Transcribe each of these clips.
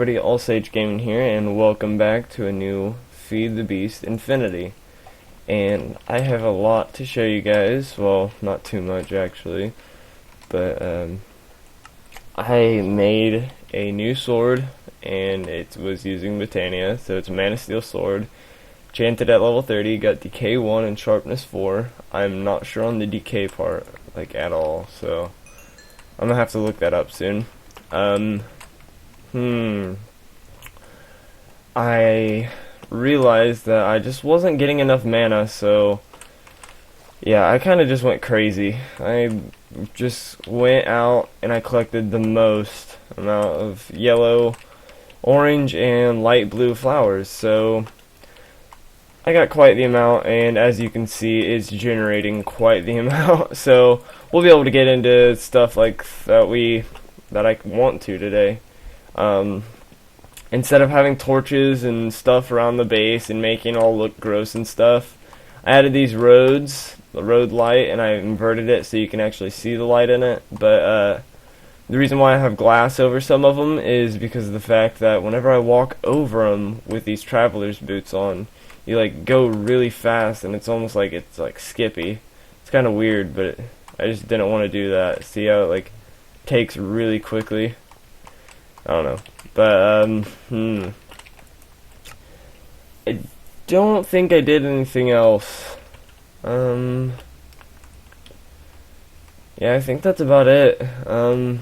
everybody, All Sage Gaming here, and welcome back to a new Feed the Beast Infinity. And I have a lot to show you guys, well, not too much actually, but I made a new sword, and it was using Botania, so it's a Man of Steel sword, enchanted at level 30, got decay 1 and sharpness 4. I'm not sure on the decay part, like, at all, so I'm gonna have to look that up soon. I realized that I just wasn't getting enough mana, so yeah, I kind of just went crazy. I just went out and I collected the most amount of yellow, orange, and light blue flowers, so I got quite the amount, and as you can see, it's generating quite the amount, so we'll be able to get into stuff like that I want to today. Instead of having torches and stuff around the base and making it all look gross and stuff, I added these roads, the road light, and I inverted it so you can actually see the light in it. But the reason why I have glass over some of them is because of the fact that whenever I walk over them with these traveler's boots on, you like go really fast, and it's almost like it's like Skippy. It's kind of weird, but I just didn't want to do that. See how it like takes really quickly? I don't know. But, I don't think I did anything else. Yeah, I think that's about it. It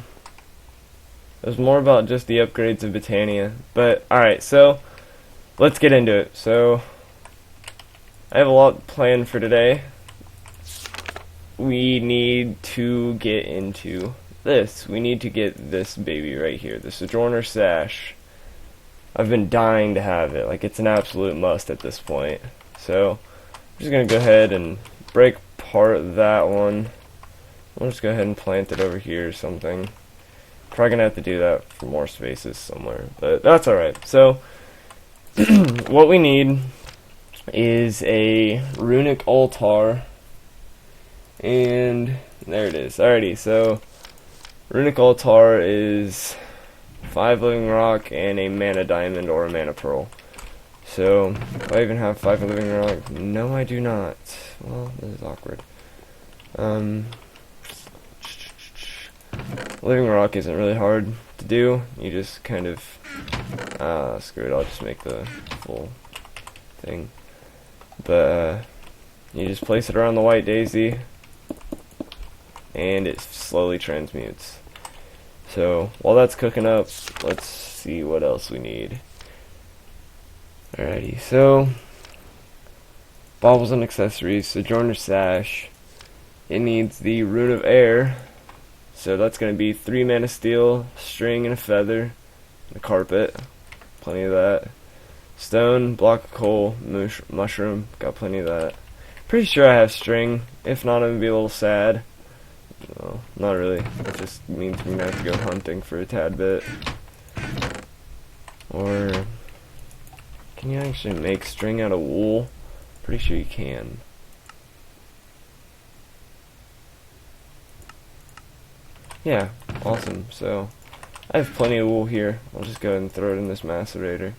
was more about just the upgrades of Botania. But, alright, so, let's get into it. So, I have a lot planned for today. We need to get into this. We need to get this baby right here, the Sojourner Sash. I've been dying to have it. Like, it's an absolute must at this point. So, I'm just going to go ahead and break apart that one. I'll just go ahead and plant it over here or something. Probably going to have to do that for more spaces somewhere, but that's alright. So, what we need is a runic altar, and there it is. Alrighty, so runic altar is 5 living rock and a mana diamond or a mana pearl. So, do I even have 5 living rock? No, I do not. Well, this is awkward. Living rock isn't really hard to do. You just kind of screw it, I'll just make the full thing. But you just place it around the white daisy, and it slowly transmutes. So while that's cooking up, let's see what else we need. Alrighty, so baubles and accessories, Sojourner Sash. It needs the Rune of Air, so that's going to be 3 mana steel, string and a feather, and a carpet, plenty of that. Stone, block of coal, mushroom, got plenty of that. Pretty sure I have string. If not, I'm going to be a little sad. No, not really. It just means we're gonna have to go hunting for a tad bit. Or can you actually make string out of wool? Pretty sure you can. Yeah, awesome. So I have plenty of wool here. I'll just go ahead and throw it in this macerator.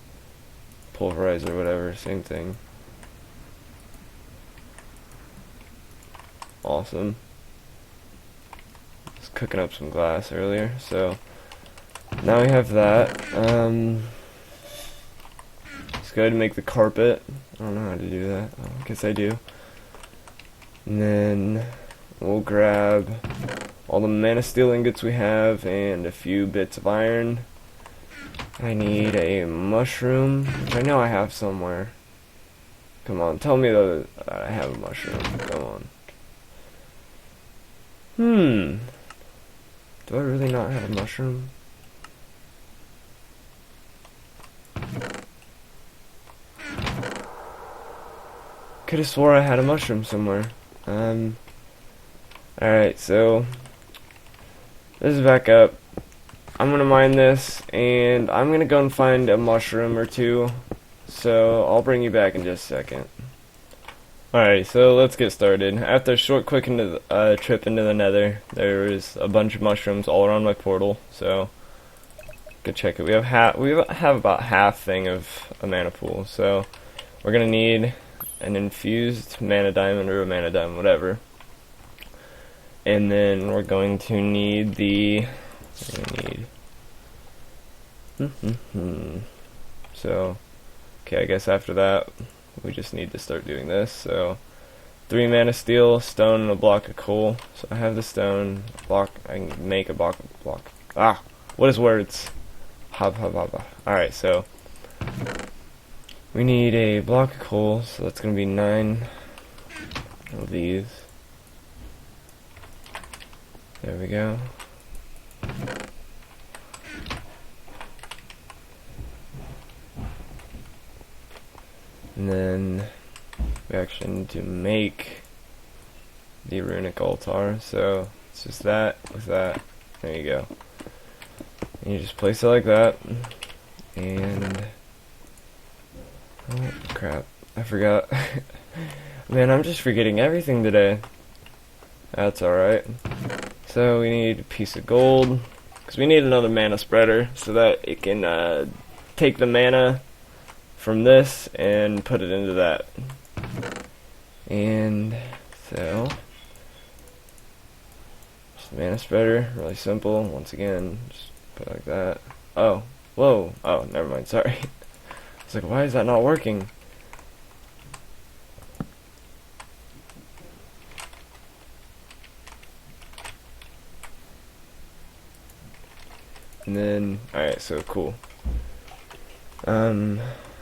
Pulverizer, whatever, same thing. Awesome. Cooking up some glass earlier, so now we have that. Let's go ahead and make the carpet. I don't know how to do that. Oh, I guess I do. And then we'll grab all the mana steel ingots we have and a few bits of iron. I need a mushroom, which I know I have somewhere. Come on, tell me that I have a mushroom. Come on. Do I really not have a mushroom? Could have swore I had a mushroom somewhere. Alright, so this is back up. I'm gonna mine this, and I'm gonna go and find a mushroom or two. So I'll bring you back in just a second. Alright, so let's get started. After a short quick trip into the nether, there was a bunch of mushrooms all around my portal, so go check it. We have about half thing of a mana pool, so we're gonna need an infused mana diamond or a mana diamond, whatever. And then we're going to need so, okay, I guess after that, we just need to start doing this. So, 3 mana steel, stone, and a block of coal. So I have the stone, block, I can make a block. What is words? Alright, so, we need a block of coal, so that's going to be 9 of these. There we go. And then we actually need to make the runic altar, so it's just that with that. There you go. And you just place it like that. And oh crap, I forgot. Man, I'm just forgetting everything today. That's alright. So we need a piece of gold, because we need another mana spreader so that it can take the mana from this and put it into that. And so, just a mana spreader, really simple. Once again, just put it like that. Oh, whoa, oh, never mind, sorry. I was like, why is that not working? And then, alright, so cool.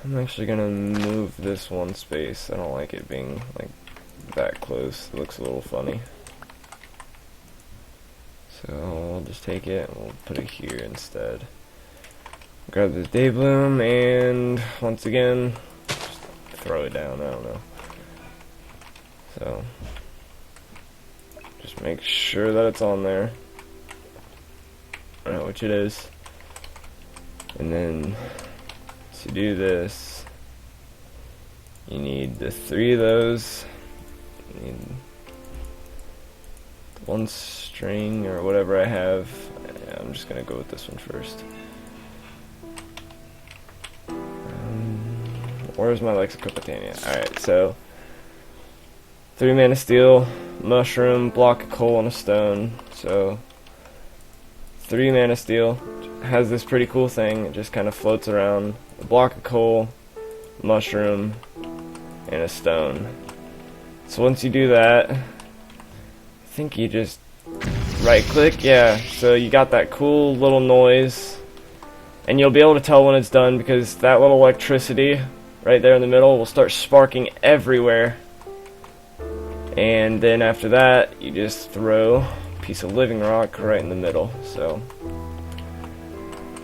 I'm actually gonna move this one space. I don't like it being like that close. It looks a little funny. So I'll just take it and we'll put it here instead. Grab this day bloom and once again just throw it down. I don't know. So just make sure that it's on there. I don't know which it is. And then to do this, you need the 3 of those. You need 1 string or whatever I have. I'm just gonna go with this one first. Where's my Lexicopitania? Alright, so 3 mana steel, mushroom, block of coal, and a stone. So 3 mana steel has this pretty cool thing. It just kind of floats around. A block of coal, mushroom, and a stone. So once you do that, I think you just right click, yeah, so you got that cool little noise, and you'll be able to tell when it's done because that little electricity right there in the middle will start sparking everywhere. And then after that, you just throw a piece of living rock right in the middle. So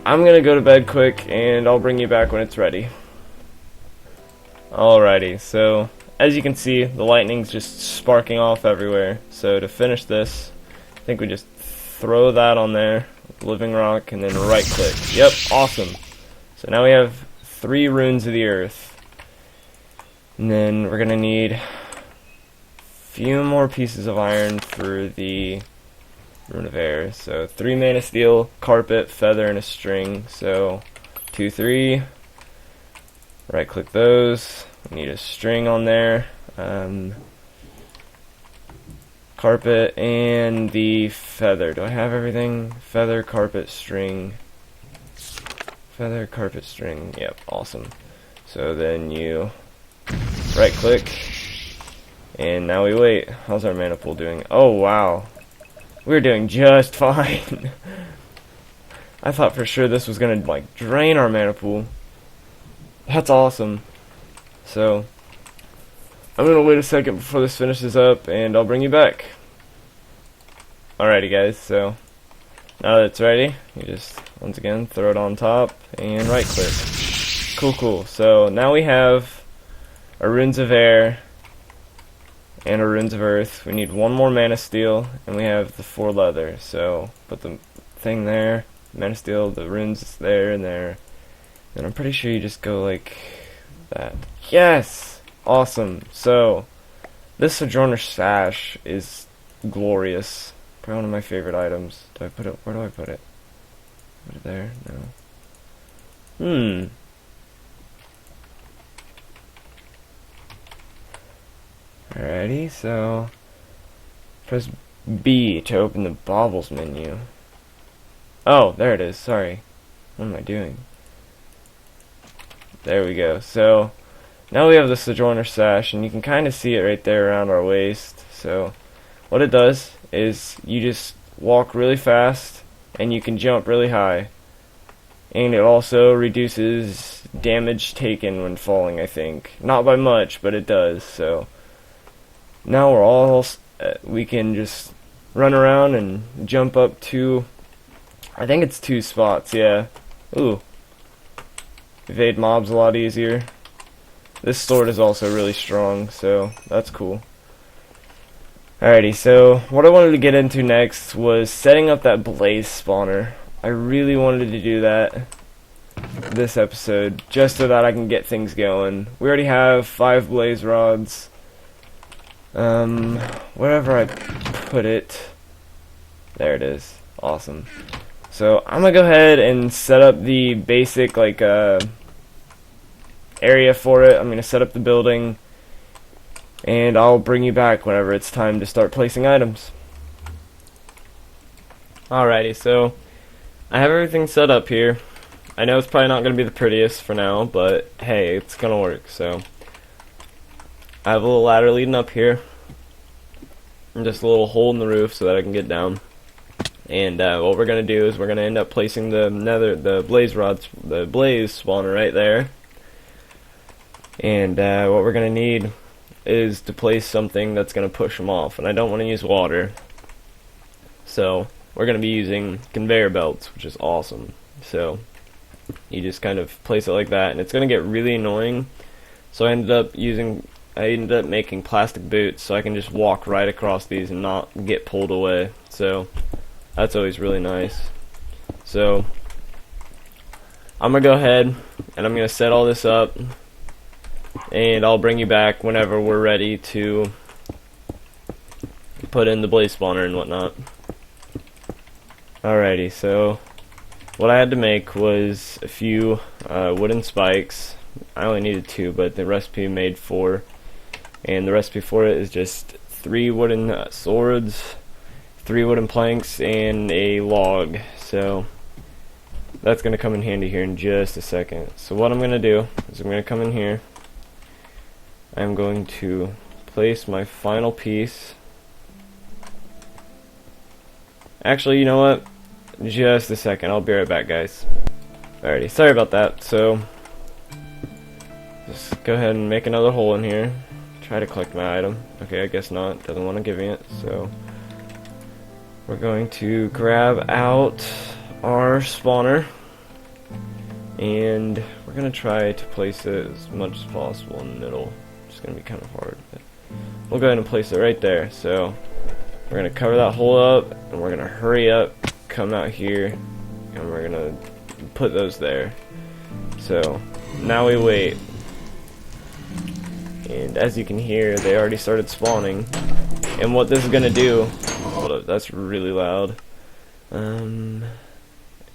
I'm gonna go to bed quick and I'll bring you back when it's ready. Alrighty, so as you can see, the lightning's just sparking off everywhere. So to finish this, I think we just throw that on there, living rock, and then right click. Yep, awesome. So now we have 3 runes of the earth. And then we're gonna need a few more pieces of iron for the rune of air. So 3 mana steel, carpet, feather, and a string. So 2, 3. Right click those. We need a string on there. Carpet and the feather. Do I have everything? Feather, carpet, string. Feather, carpet, string. Yep, awesome. So then you right click. And now we wait. How's our mana pool doing? Oh, wow. We're doing just fine. I thought for sure this was gonna like drain our mana pool. That's awesome. So I'm gonna wait a second before this finishes up and I'll bring you back. Alrighty guys, so now that it's ready, you just once again throw it on top and right click. Cool. So now we have our runes of air and our runes of earth. We need 1 more mana steel and we have the 4 leather. So put the thing there, mana steel, the runes there and there. And I'm pretty sure you just go like that. Yes! Awesome. So this Sojourner Sash is glorious. Probably one of my favorite items. Do I put it? Where do I put it? Put it there? No. Hmm. Alrighty, so press B to open the baubles menu. Oh, there it is. Sorry. What am I doing? There we go. So now we have the Sojourner sash, and you can kind of see it right there around our waist. So what it does is you just walk really fast, and you can jump really high. And it also reduces damage taken when falling, I think. Not by much, but it does. So now we're all we can just run around and jump up to, I think it's 2 spots, yeah. Ooh. Evade mobs a lot easier. This sword is also really strong, so that's cool. Alrighty, so what I wanted to get into next was setting up that blaze spawner. I really wanted to do that this episode, just so that I can get things going. We already have 5 blaze rods. Wherever I put it. There it is. Awesome. So I'm gonna go ahead and set up the basic area for it. I'm gonna set up the building, and I'll bring you back whenever it's time to start placing items. Alrighty, so I have everything set up here. I know it's probably not gonna be the prettiest for now, but hey, it's gonna work. So I have a little ladder leading up here, and just a little hole in the roof so that I can get down. And what we're gonna do is we're gonna end up placing the blaze rods, the blaze spawner right there. And what we're gonna need is to place something that's gonna push them off. And I don't want to use water, so we're gonna be using conveyor belts, which is awesome. So you just kind of place it like that, and it's gonna get really annoying. So I ended up making plastic boots so I can just walk right across these and not get pulled away. So that's always really nice. So I'm gonna go ahead and I'm gonna set all this up, and I'll bring you back whenever we're ready to put in the blaze spawner and whatnot. Alrighty, so what I had to make was a few wooden spikes. I only needed 2, but the recipe made 4. And the recipe for it is just 3 wooden swords, 3 wooden planks, and a log. So that's going to come in handy here in just a second. So what I'm going to do is I'm going to come in here. I'm going to place my final piece. Actually, you know what? Just a second. I'll be right back, guys. Alrighty, sorry about that. So just go ahead and make another hole in here. Try to collect my item. Okay, I guess not. Doesn't want to give me it. So we're going to grab out our spawner, and we're going to try to place it as much as possible in the middle. It's going to be kind of hard, but we'll go ahead and place it right there. So we're going to cover that hole up, and we're going to hurry up, come out here, and we're going to put those there. So now we wait. And as you can hear, they already started spawning. And what this is gonna do, hold up, that's really loud.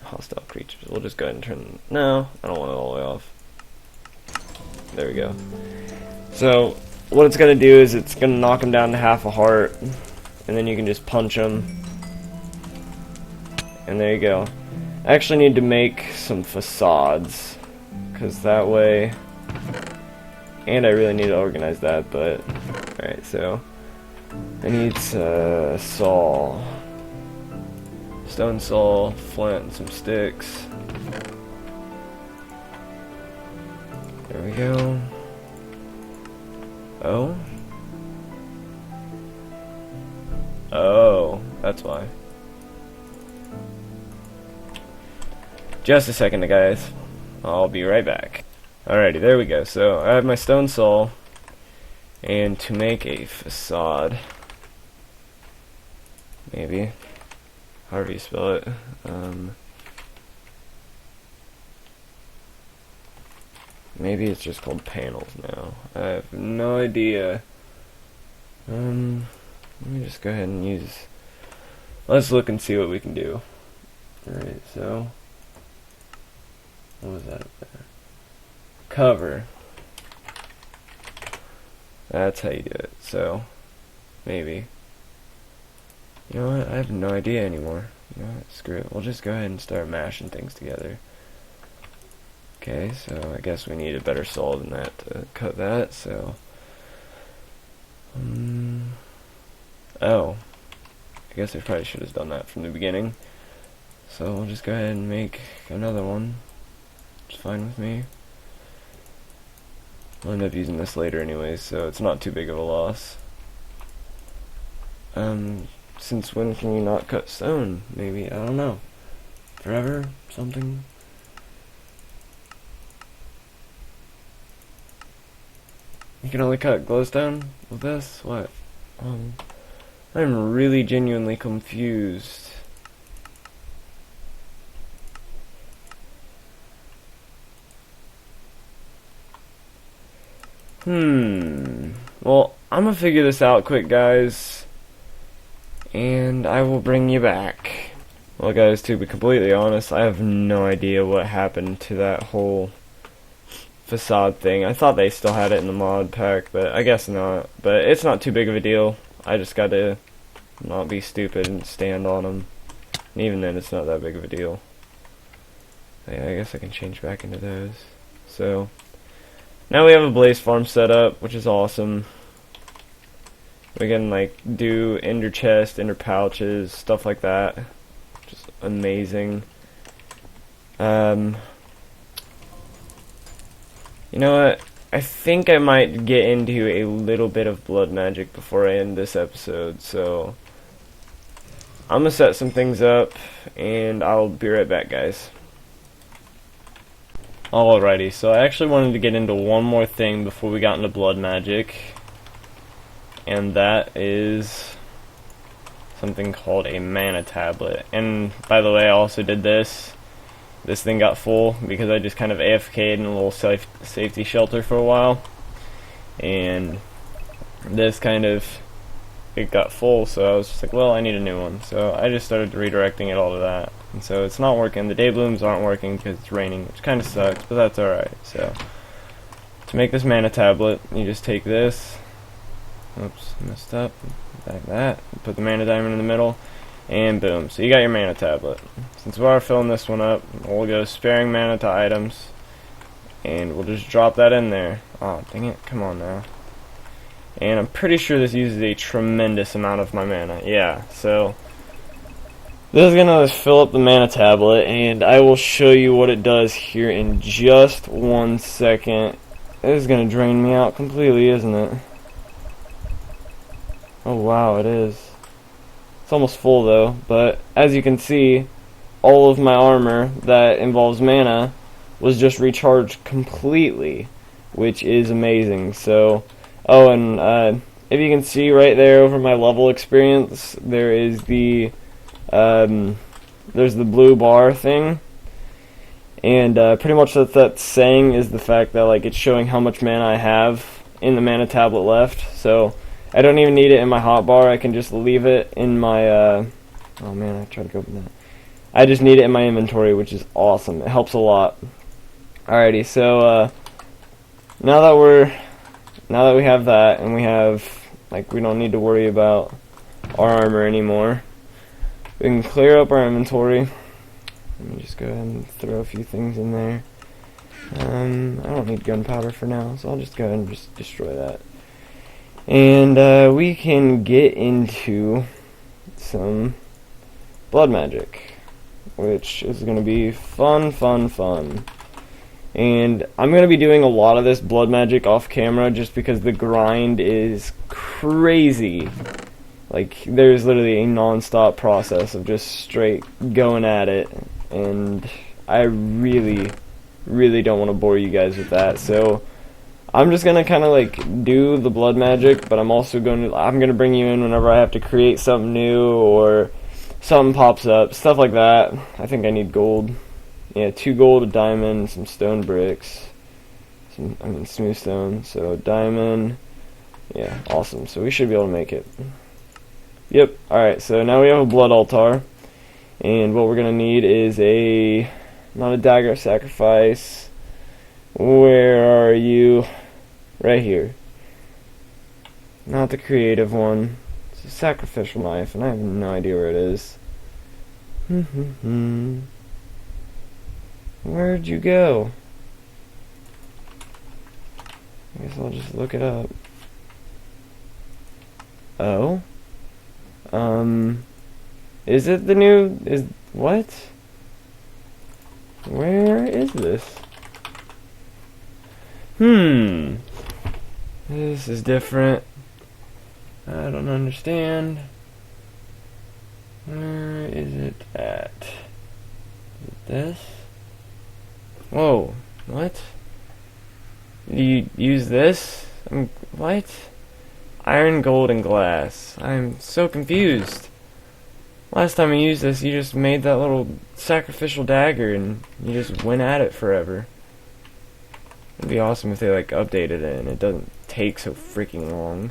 Hostile creatures. We'll just go ahead and turn. No, I don't want it all the way off. There we go. So what it's gonna do is it's gonna knock them down to half a heart, and then you can just punch them. And there you go. I actually need to make some facades, because that way. And I really need to organize that, but alright, so I need a saw, stone saw, flint, and some sticks. There we go. Oh, that's why. Just a second, guys. I'll be right back. Alrighty, there we go. So I have my stone saw, and to make a facade, maybe, however you spell it, maybe it's just called panels now. I have no idea. Let me just go ahead and use. Let's look and see what we can do. Alright, so What was that up there? Cover. That's how you do it. So, maybe. You know what? I have no idea anymore. You know what? Screw it. We'll just go ahead and start mashing things together. Okay, so I guess we need a better saw than that to cut that, so... oh. I guess I probably should have done that from the beginning. So we'll just go ahead and make another one. It's fine with me. I'll end up using this later anyways, so it's not too big of a loss. Since when can you not cut stone? Maybe, I don't know. Forever? Something? You can only cut glowstone with this? What? I'm really genuinely confused. Well, I'm gonna figure this out quick, guys, and I will bring you back. Well, guys, to be completely honest, I have no idea what happened to that whole facade thing. I thought they still had it in the mod pack, but I guess not. But it's not too big of a deal. I just gotta not be stupid and stand on them. And even then, it's not that big of a deal. Yeah, I guess I can change back into those. So now we have a blaze farm set up, which is awesome. We can like do ender chest, ender pouches, stuff like that. Just amazing. You know what? I think I might get into a little bit of blood magic before I end this episode, so I'm gonna set some things up and I'll be right back, guys. Alrighty, so I actually wanted to get into one more thing before we got into blood magic, and that is something called a mana tablet. And by the way, I also did this. This thing got full because I just kind of AFK'd in a little safety shelter for a while, and this kind of, it got full, so I was just like, well, I need a new one. So I just started redirecting it all to that, and so it's not working. The day blooms aren't working because it's raining, which kind of sucks, but that's alright. So to make this mana tablet, you just take this, oops, messed up, like that, put the mana diamond in the middle, and boom, so you got your mana tablet. Since we are filling this one up, we'll go sparing mana to items, and we'll just drop that in there. Oh, dang it, come on now. And I'm pretty sure this uses a tremendous amount of my mana. Yeah, so this is gonna fill up the mana tablet, and I will show you what it does here in just 1 second. This is gonna drain me out completely, isn't it? Oh wow, it is. It's almost full though, but as you can see, all of my armor that involves mana was just recharged completely, which is amazing. So, oh, and if you can see right there over my level experience, there is the there's the blue bar thing, and pretty much what that's saying is the fact that like it's showing how much mana I have in the mana tablet left. So I don't even need it in my hotbar. I can just leave it in my, oh man, I tried to open that. I just need it in my inventory, which is awesome. It helps a lot. Alrighty, so, now that we have that, and we have, like, we don't need to worry about our armor anymore, we can clear up our inventory. Let me just go ahead and throw a few things in there. I don't need gunpowder for now, so I'll just go ahead and just destroy that. And we can get into some blood magic, which is going to be fun. And I'm going to be doing a lot of this blood magic off camera just because the grind is crazy. Like, there's literally a non-stop process of just straight going at it, and I really don't want to bore you guys with that. So I'm just gonna kind of like do the blood magic, but I'm gonna bring you in whenever I have to create something new or something pops up, stuff like that. I think I need gold. Yeah, 2 gold, a diamond, some stone bricks, smooth stone. So diamond, yeah, awesome. So we should be able to make it. Yep. All right. So now we have a blood altar, and what we're gonna need is a Not a dagger sacrifice. Where are you? Right here. Not the creative one. It's a sacrificial knife, and I have no idea where it is. Where'd you go? I guess I'll just look it up. Oh? Is it the new... What? Where is this? This is different. I don't understand. Where is it at? Is it this? Whoa. What? Do you use this? What? Iron, gold, and glass. I'm so confused. Last time you used this, you just made that little sacrificial dagger and you just went at it forever. It'd be awesome if they like updated it and it doesn't take so freaking long.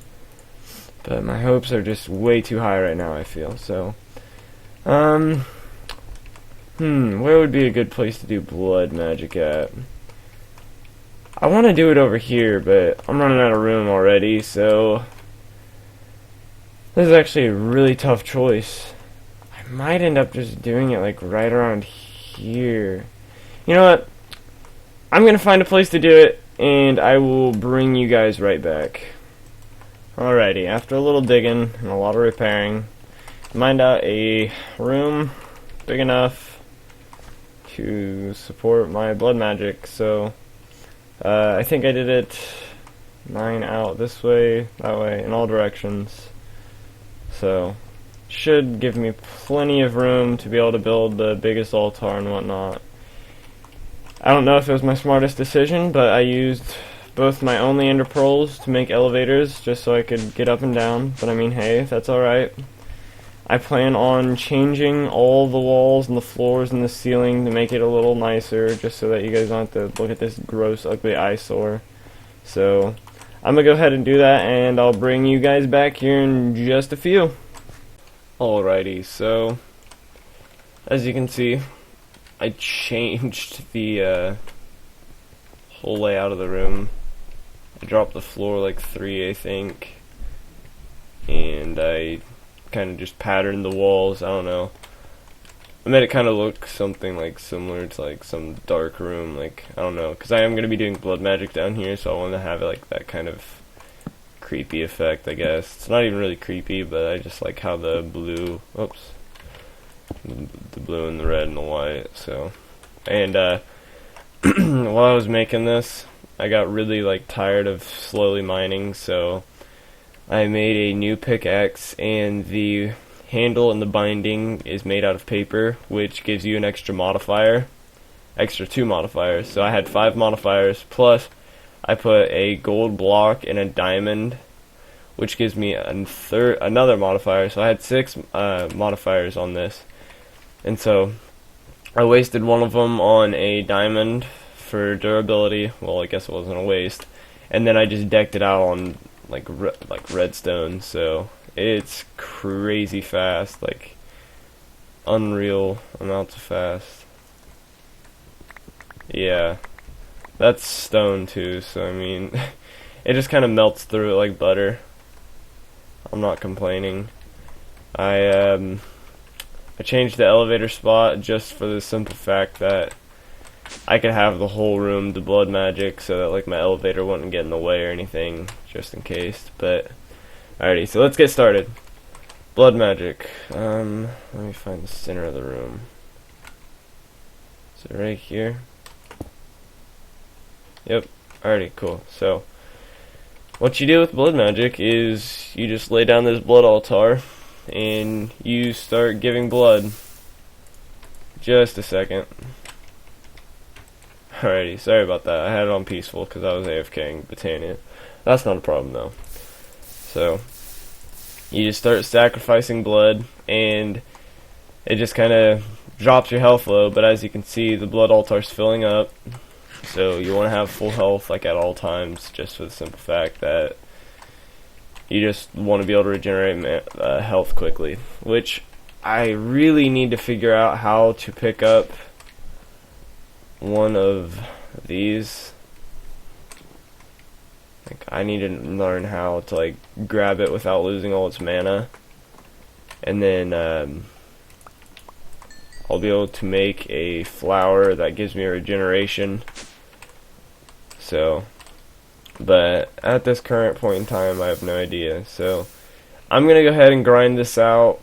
But my hopes are just way too high right now, I feel. So, where would be a good place to do blood magic at? I want to do it over here, but I'm running out of room already, so this is actually a really tough choice. I might end up just doing it like right around here. You know what? I'm going to find a place to do it, and I will bring you guys right back. Alrighty, after a little digging and a lot of repairing, mined out a room big enough to support my blood magic. So I think I did it 9 out this way, that way, in all directions. So should give me plenty of room to be able to build the biggest altar and whatnot. I don't know if it was my smartest decision, but I used both my only ender pearls to make elevators just so I could get up and down, but I mean, hey, that's alright. I plan on changing all the walls and the floors and the ceiling to make it a little nicer, just so that you guys don't have to look at this gross, ugly eyesore. So I'm gonna go ahead and do that, and I'll bring you guys back here in just a few. Alrighty, so as you can see, I changed the whole layout of the room. I dropped the floor like 3, I think, and I kind of just patterned the walls. I don't know. I made it kind of look something like similar to like some dark room, like, I don't know, because I am going to be doing blood magic down here, so I want to have it like that kind of creepy effect, I guess. It's not even really creepy, but I just like how the blue, the blue and the red and the white, so. And while I was making this, I got really like tired of slowly mining, so I made a new pickaxe, and the handle and the binding is made out of paper, which gives you an extra 2 modifiers. So I had 5 modifiers, plus I put a gold block and a diamond, which gives me another modifier. So I had 6 modifiers on this, and so I wasted one of them on a diamond for durability. Well, I guess it wasn't a waste, and then I just decked it out on like redstone, so it's crazy fast, like unreal amounts of fast. Yeah, that's stone too, so I mean it just kind of melts through it like butter. I'm not complaining. I changed the elevator spot just for the simple fact that I could have the whole room to blood magic, so that like my elevator wouldn't get in the way or anything, just in case. But alrighty, so let's get started. Blood magic. Let me find the center of the room. So right here. Yep. Alrighty, cool. So what you do with blood magic is you just lay down this blood altar and you start giving blood. Just a second. Alrighty, sorry about that. I had it on peaceful because I was AFKing Britannia. That's not a problem though. So you just start sacrificing blood, and it just kind of drops your health low. But as you can see, the blood altar's filling up. So you want to have full health like at all times, just for the simple fact that you just want to be able to regenerate health quickly. Which I really need to figure out how to pick up one of these. Like, I need to learn how to like grab it without losing all its mana, and then I'll be able to make a flower that gives me a regeneration. So, but at this current point in time, I have no idea. So, I'm gonna go ahead and grind this out,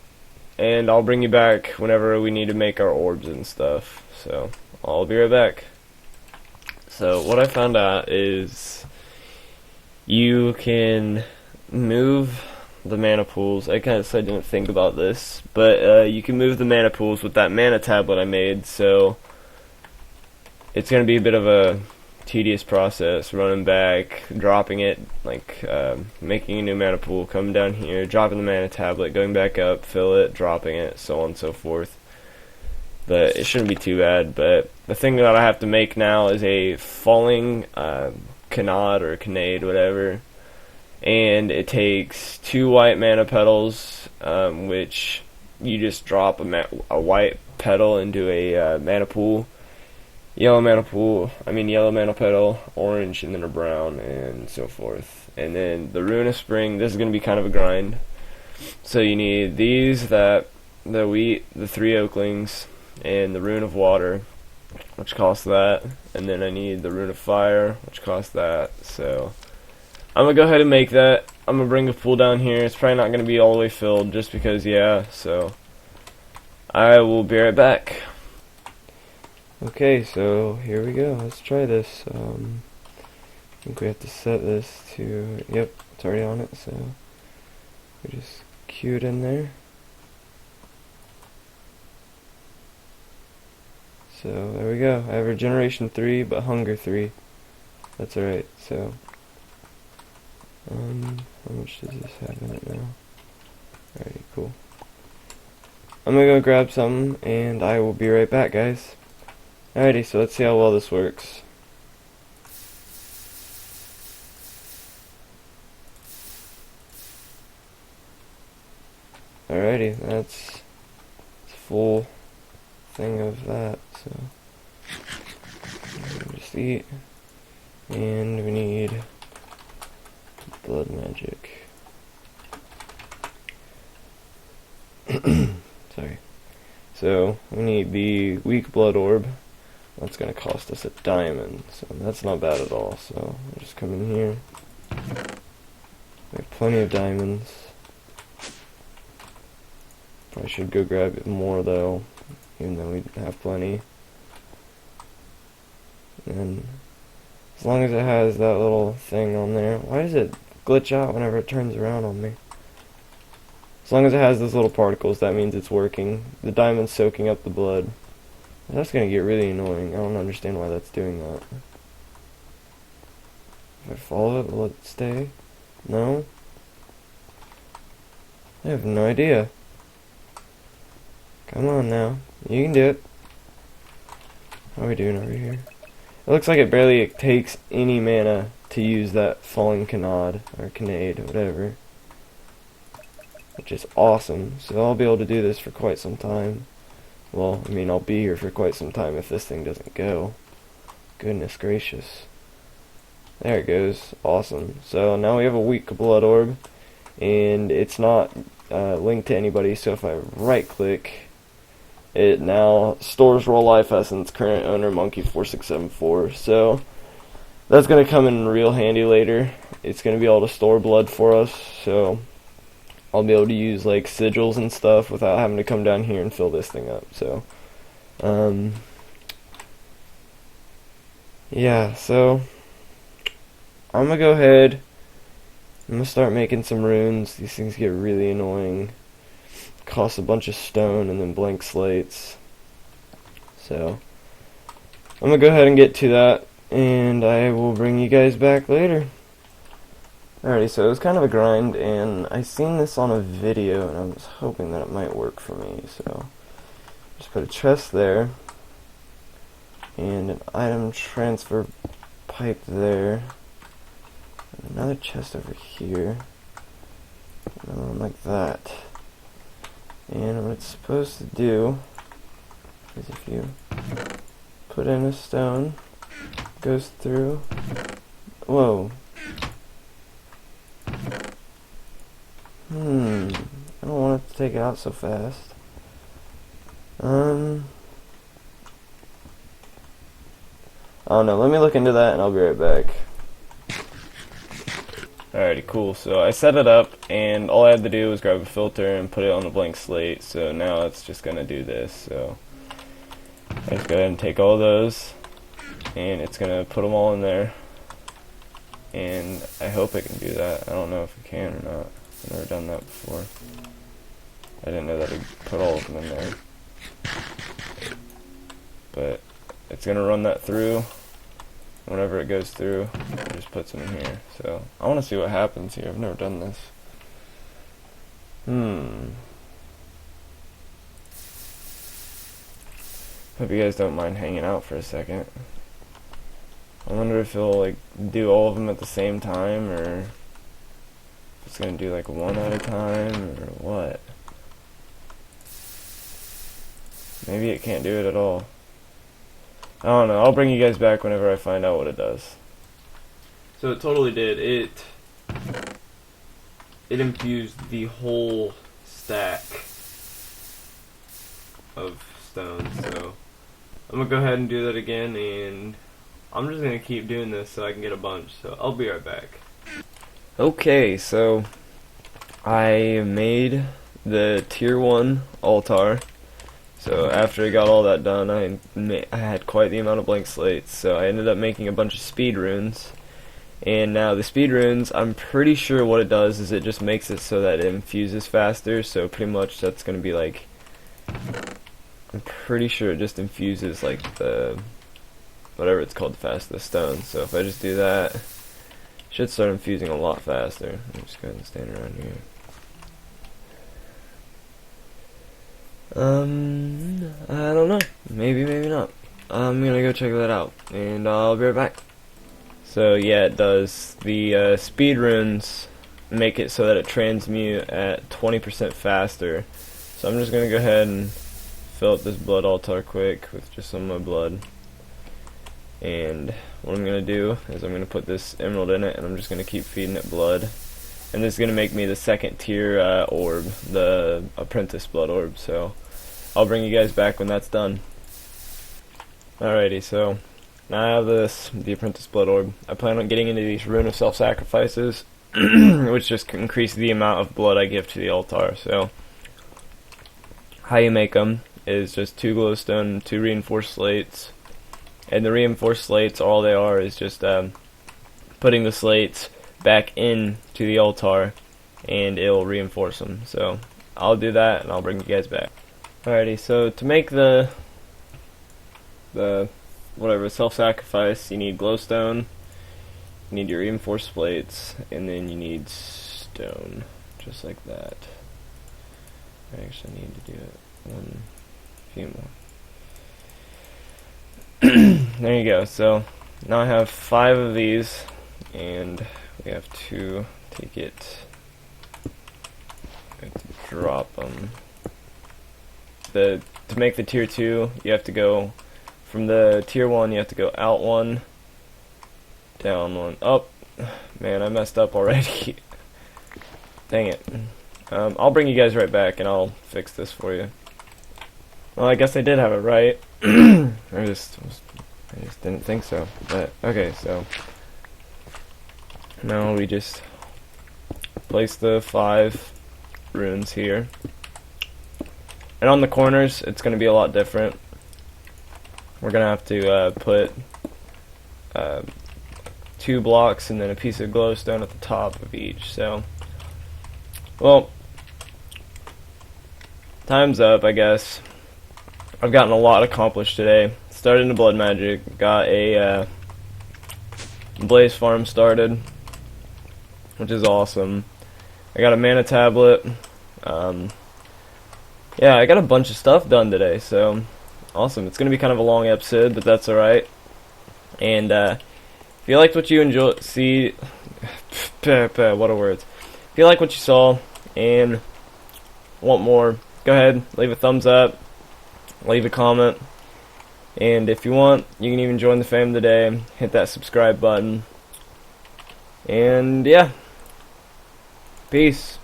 and I'll bring you back whenever we need to make our orbs and stuff. So, I'll be right back. So, what I found out is you can move the mana pools. I didn't think about this, but you can move the mana pools with that mana tablet I made, so it's going to be a bit of a tedious process, running back, dropping it, like making a new mana pool, coming down here, dropping the mana tablet, going back up, fill it, dropping it, so on and so forth. But it shouldn't be too bad. But the thing that I have to make now is a falling canard or canade, whatever, and it takes 2 white mana petals, which you just drop a white petal into a mana pool, yellow mana petal, orange, and then a brown, and so forth. And then the Rune of Spring, this is going to be kind of a grind. So you need these, the wheat, the 3 oaklings, and the Rune of Water, which costs that, and then I need the Rune of Fire, which costs that. So I'm gonna go ahead and make that. I'm gonna bring the pool down here. It's probably not gonna be all the way filled, just because, yeah. So I will be right back. Okay, so here we go. Let's try this. I think we have to set this to, yep, it's already on it, so we just cue it in there. So there we go. I have regeneration 3, but hunger 3. That's alright. So how much does this have in it now? Alrighty, cool. I'm gonna go grab some, and I will be right back, guys. Alrighty, so let's see how well this works. Alrighty, that's full thing of that, so just eat, and we need blood magic. Sorry. So we need the weak blood orb. That's gonna cost us a diamond, so that's not bad at all. So we'll just come in here. We have plenty of diamonds. Probably should go grab more though, even though we have plenty. And as long as it has that little thing on there, why does it glitch out whenever it turns around on me? As long as it has those little particles, that means it's working. The diamond's soaking up the blood. That's gonna get really annoying. I don't understand why that's doing that. If I follow it, will it stay? No? I have no idea. Come on now. You can do it. How are we doing over here? It looks like it barely takes any mana to use that falling canard, or canade, whatever. Which is awesome. So I'll be able to do this for quite some time. Well, I mean, I'll be here for quite some time if this thing doesn't go. Goodness gracious. There it goes. Awesome. So now we have a weak blood orb, and it's not linked to anybody, so if I right click, it now stores raw life essence, current owner monkey4674. So that's going to come in real handy later. It's going to be able to store blood for us, so I'll be able to use like sigils and stuff without having to come down here and fill this thing up. So yeah, so I'm gonna go ahead, I'm gonna start making some runes. These things get really annoying, cost a bunch of stone and then blank slates. So I'm gonna go ahead and get to that, and I will bring you guys back later. Alrighty, so it was kind of a grind, and I seen this on a video, and I was hoping that it might work for me. So just put a chest there, and an item transfer pipe there, and another chest over here, and like that. And what it's supposed to do is if you put in a stone, goes through. Whoa. I don't want it to take it out so fast. I don't know, let me look into that and I'll be right back. Alrighty, cool. So I set it up, and all I had to do was grab a filter and put it on a blank slate. So now it's just gonna do this. So I just go ahead and take all those, and it's gonna put them all in there. And I hope it can do that. I don't know if it can or not. I've never done that before. I didn't know that it'd put all of them in there. But it's gonna run that through. Whenever it goes through, it just puts them in here. So I want to see what happens here. I've never done this. Hope you guys don't mind hanging out for a second. I wonder if it'll like do all of them at the same time, or if it's gonna do like one at a time, or what. Maybe it can't do it at all. I don't know. I'll bring you guys back whenever I find out what it does. So it totally did. It infused the whole stack of stones. So I'm gonna go ahead and do that again, and I'm just gonna keep doing this so I can get a bunch. So I'll be right back. Okay, so I made the tier 1 altar. So after I got all that done, I had quite the amount of blank slates, so I ended up making a bunch of speed runes. And now the speed runes, I'm pretty sure what it does is it just makes it so that it infuses faster, so pretty much that's going to be like, I'm pretty sure it just infuses like the, whatever it's called, the stone. So if I just do that, it should start infusing a lot faster. Let me just go ahead and stand around here. I don't know. Maybe, maybe not. I'm gonna go check that out, and I'll be right back. So yeah, it does. The speed runes make it so that it transmute at 20% faster. So I'm just gonna go ahead and fill up this blood altar quick with just some of my blood. And what I'm gonna do is I'm gonna put this emerald in it, and I'm just gonna keep feeding it blood. And this is going to make me the second tier orb, the apprentice blood orb, so I'll bring you guys back when that's done. Alrighty, so now I have the apprentice blood orb. I plan on getting into these rune of self-sacrifices, which just increase the amount of blood I give to the altar. So how you make them is just 2 glowstone and 2 reinforced slates. And the reinforced slates, all they are is just putting the slates back in to the altar, and it'll reinforce them. So I'll do that, and I'll bring you guys back. Alrighty, so to make the whatever self-sacrifice, you need glowstone, you need your reinforced plates, and then you need stone, just like that. I actually need to do it one few more. There you go. So now I have 5 of these, and we have to take it, we have to drop them. To make the tier 2, you have to go from the tier 1, you have to go out 1, down 1, up. Man, I messed up already. Dang it. I'll bring you guys right back, and I'll fix this for you. Well, I guess I did have it right. I just didn't think so. But okay, so now we just place the 5 runes here. And on the corners, it's going to be a lot different. We're going to have to put 2 blocks and then a piece of glowstone at the top of each. So, well, time's up, I guess. I've gotten a lot accomplished today. Started into blood magic, got a blaze farm started, which is awesome. I got a mana tablet. Yeah, I got a bunch of stuff done today, so awesome. It's going to be kind of a long episode, but that's alright. And if you liked what you what a words. If you like what you saw and want more, go ahead, leave a thumbs up, leave a comment, And if you want, you can even join the fam today. Hit that subscribe button. And yeah, peace.